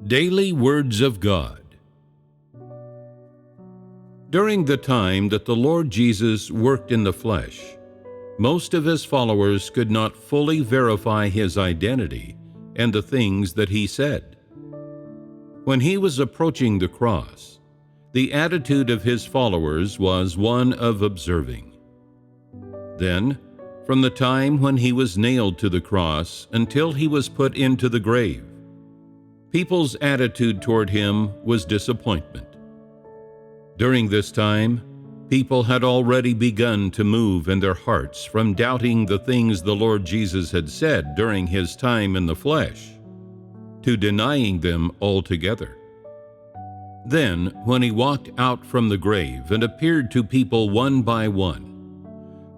Daily Words of God. During the time that the Lord Jesus worked in the flesh, most of his followers could not fully verify his identity and the things that he said. When he was approaching the cross, the attitude of his followers was one of observing. Then, from the time when he was nailed to the cross until he was put into the grave, people's attitude toward him was disappointment. During this time, people had already begun to move in their hearts from doubting the things the Lord Jesus had said during his time in the flesh to denying them altogether. Then, when he walked out from the grave and appeared to people one by one,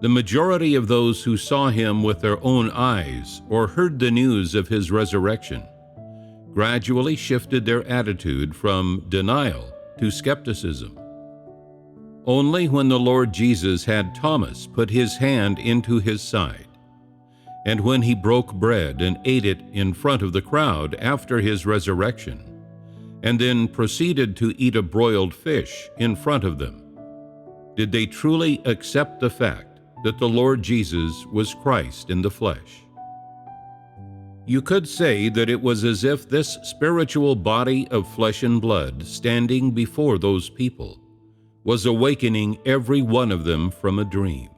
the majority of those who saw him with their own eyes or heard the news of his resurrection gradually shifted their attitude from denial to skepticism. Only when the Lord Jesus had Thomas put his hand into his side, and when he broke bread and ate it in front of the crowd after his resurrection, and then proceeded to eat a broiled fish in front of them, did they truly accept the fact that the Lord Jesus was Christ in the flesh. You could say that it was as if this spiritual body of flesh and blood standing before those people was awakening every one of them from a dream.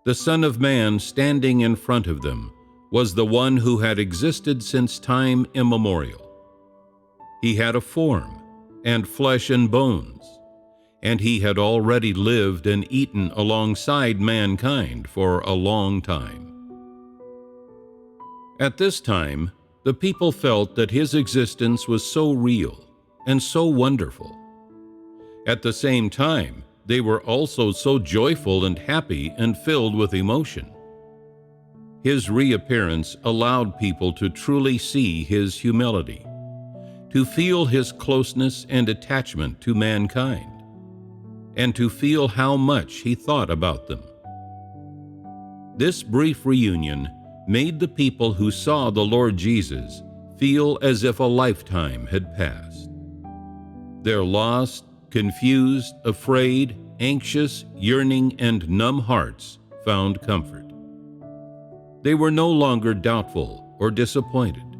The Son of Man standing in front of them was the one who had existed since time immemorial. He had a form and flesh and bones, and he had already lived and eaten alongside mankind for a long time. At this time, the people felt that his existence was so real and so wonderful. At the same time, they were also so joyful and happy and filled with emotion. His reappearance allowed people to truly see his humility, to feel his closeness and attachment to mankind, and to feel how much he thought about them. This brief reunion made the people who saw the Lord Jesus feel as if a lifetime had passed. Their lost, confused, afraid, anxious, yearning, and numb hearts found comfort. They were no longer doubtful or disappointed,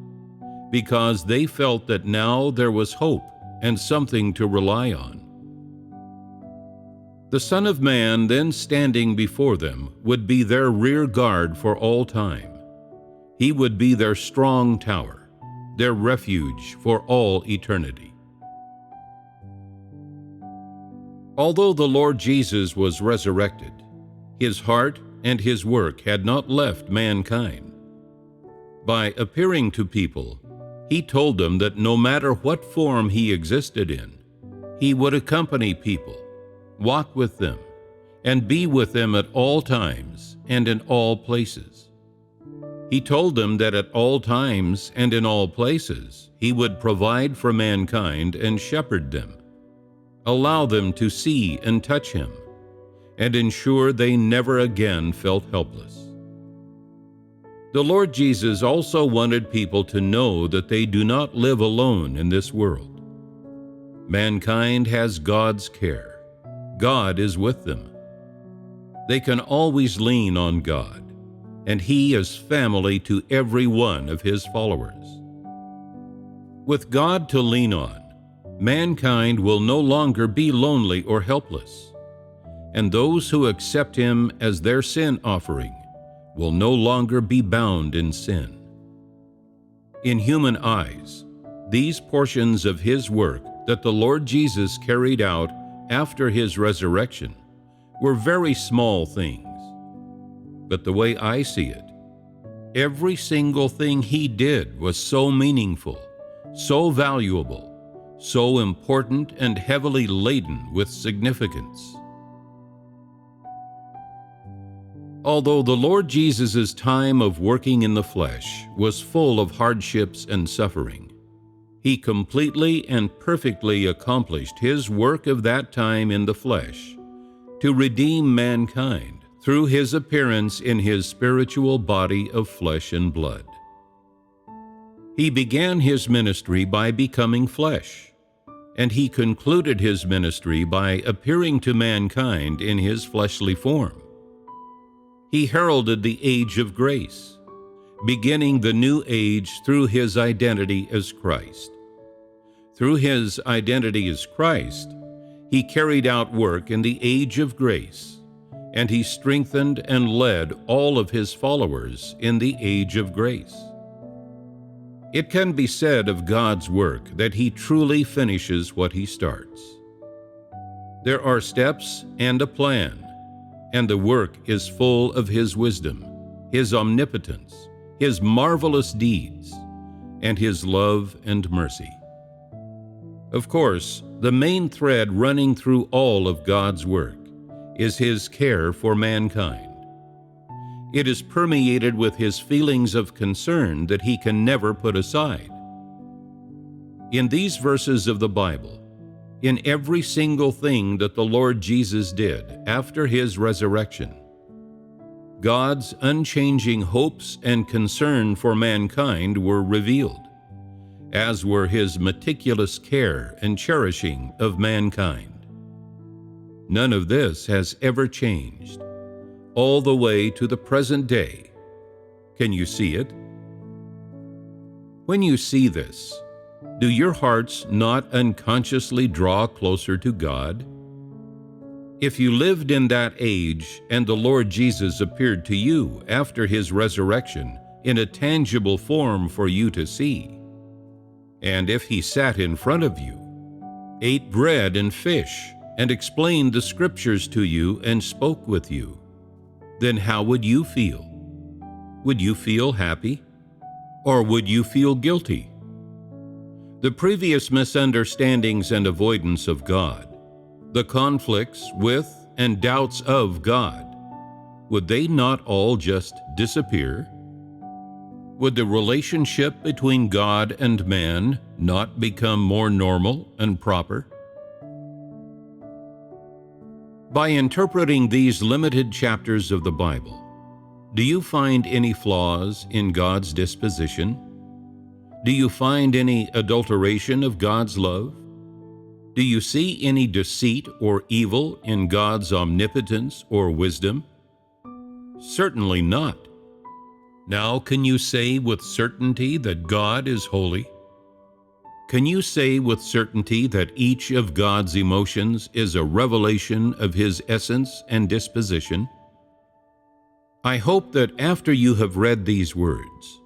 because they felt that now there was hope and something to rely on. The Son of Man then standing before them would be their rear guard for all time. He would be their strong tower, their refuge for all eternity. Although the Lord Jesus was resurrected, his heart and his work had not left mankind. By appearing to people, he told them that no matter what form he existed in, he would accompany people, walk with them, and be with them at all times and in all places. He told them that at all times and in all places he would provide for mankind and shepherd them, allow them to see and touch him, and ensure they never again felt helpless. The Lord Jesus also wanted people to know that they do not live alone in this world. Mankind has God's care. God is with them. They can always lean on God, and he is family to every one of his followers. With God to lean on, mankind will no longer be lonely or helpless, and those who accept him as their sin offering will no longer be bound in sin. In human eyes, these portions of his work that the Lord Jesus carried out after his resurrection were very small things. But the way I see it, every single thing he did was so meaningful, so valuable, so important and heavily laden with significance. Although the Lord Jesus' time of working in the flesh was full of hardships and suffering, he completely and perfectly accomplished his work of that time in the flesh to redeem mankind through his appearance in his spiritual body of flesh and blood. He began his ministry by becoming flesh, and he concluded his ministry by appearing to mankind in his fleshly form. He heralded the age of grace, beginning the new age through his identity as Christ. Through his identity as Christ, he carried out work in the age of grace, and he strengthened and led all of his followers in the age of grace. It can be said of God's work that he truly finishes what he starts. There are steps and a plan, and the work is full of his wisdom, his omnipotence, his marvelous deeds, and his love and mercy. Of course, the main thread running through all of God's work is his care for mankind. It is permeated with his feelings of concern that he can never put aside. In these verses of the Bible, in every single thing that the Lord Jesus did after his resurrection, God's unchanging hopes and concern for mankind were revealed, as were his meticulous care and cherishing of mankind. None of this has ever changed, all the way to the present day. Can you see it? When you see this, do your hearts not unconsciously draw closer to God? If you lived in that age and the Lord Jesus appeared to you after his resurrection in a tangible form for you to see, and if he sat in front of you, ate bread and fish, and explained the scriptures to you and spoke with you, then how would you feel? Would you feel happy? Or would you feel guilty? The previous misunderstandings and avoidance of God, the conflicts with and doubts of God, would they not all just disappear? Would the relationship between God and man not become more normal and proper? By interpreting these limited chapters of the Bible, do you find any flaws in God's disposition? Do you find any adulteration of God's love? Do you see any deceit or evil in God's omnipotence or wisdom? Certainly not. Now, can you say with certainty that God is holy? Can you say with certainty that each of God's emotions is a revelation of his essence and disposition? I hope that after you have read these words,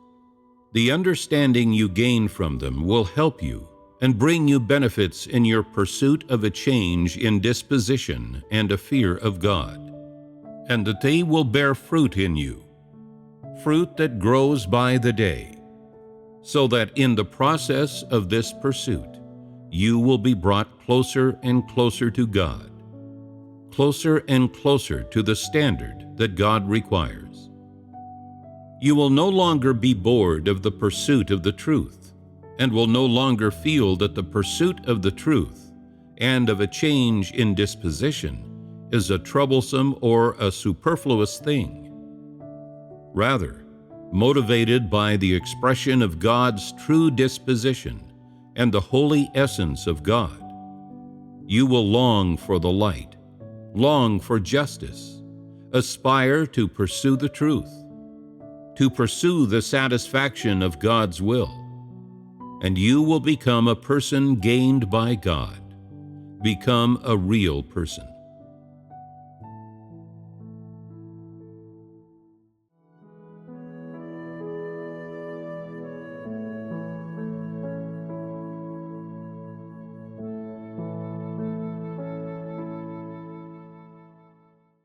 the understanding you gain from them will help you and bring you benefits in your pursuit of a change in disposition and a fear of God, and that they will bear fruit in you, fruit that grows by the day, so that in the process of this pursuit, you will be brought closer and closer to God, closer and closer to the standard that God requires. You will no longer be bored of the pursuit of the truth, and will no longer feel that the pursuit of the truth and of a change in disposition is a troublesome or a superfluous thing. Rather, motivated by the expression of God's true disposition and the holy essence of God, you will long for the light, long for justice, aspire to pursue the truth, to pursue the satisfaction of God's will, and you will become a person gained by God, become a real person.